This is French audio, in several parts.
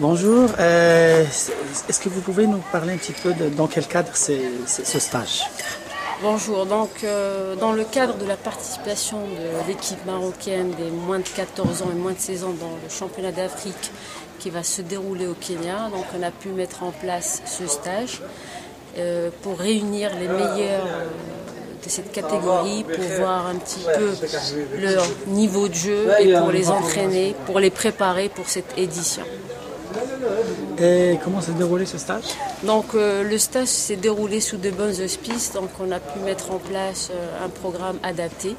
Bonjour, est-ce que vous pouvez nous parler un petit peu dans quel cadre c'est ce stage? Bonjour, donc dans le cadre de la participation de l'équipe marocaine des moins de 14 ans et moins de 16 ans dans le championnat d'Afrique qui va se dérouler au Kenya, donc on a pu mettre en place ce stage pour réunir les meilleurs de cette catégorie, pour voir un petit peu leur niveau de jeu et pour les entraîner, pour les préparer pour cette édition. Et comment s'est déroulé ce stage? Donc le stage s'est déroulé sous de bons auspices, donc on a pu mettre en place un programme adapté,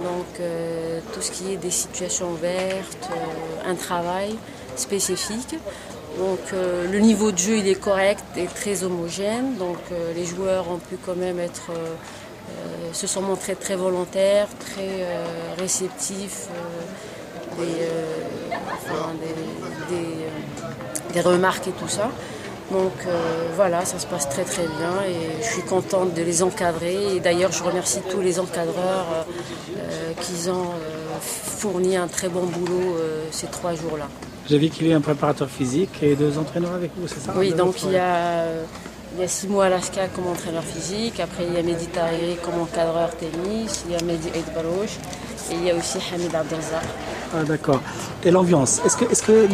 donc tout ce qui est des situations ouvertes, un travail spécifique. Donc le niveau de jeu il est correct et très homogène, donc les joueurs ont pu quand même se sont montrés très volontaires, très réceptifs, des remarques et tout ça. Donc voilà, ça se passe très très bien et je suis contente de les encadrer. Et d'ailleurs, je remercie tous les encadreurs qui ont fourni un très bon boulot ces 3 jours-là. J'ai vu qu'il y a un préparateur physique et 2 entraîneurs avec vous, c'est ça? Oui, donc il y a Simou Alaska comme entraîneur physique, après il y a Mehdi Tahiri comme encadreur tennis, il y a Mehdi Aïdbarouche et il y a aussi Hamid Abdelzak. Ah, d'accord. Et l'ambiance, est-ce que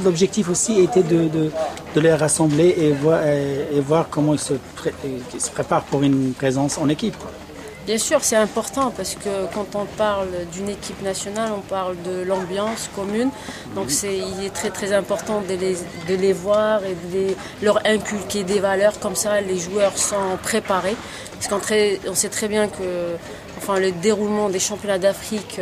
l'objectif aussi était de les rassembler et voir comment ils se préparent pour une présence en équipe, quoi? Bien sûr, c'est important parce que quand on parle d'une équipe nationale, on parle de l'ambiance commune. Donc il est très très important de les voir et de leur inculquer des valeurs. Comme ça, les joueurs sont préparés. Parce qu'on sait très bien que le déroulement des championnats d'Afrique,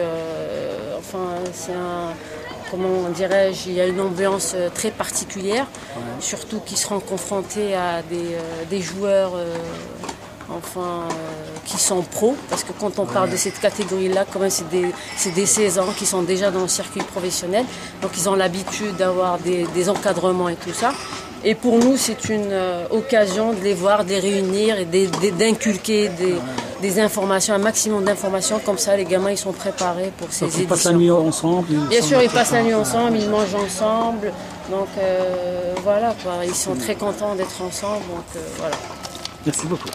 comment dirais-je, il y a une ambiance très particulière. Ouais. Surtout qu'ils seront confrontés à des joueurs qui sont pros, parce que quand on parle de cette catégorie-là, quand même c'est des 16 ans qui sont déjà dans le circuit professionnel, donc ils ont l'habitude d'avoir des encadrements et tout ça. Et pour nous, c'est une occasion de les voir, de les réunir et d'inculquer des informations, un maximum d'informations, comme ça les gamins ils sont préparés pour ces éditions. Ils passent la nuit ensemble? Bien sûr, ils passent la nuit ensemble, ils mangent ensemble, donc voilà quoi, ils sont très contents d'être ensemble, donc voilà. Merci beaucoup.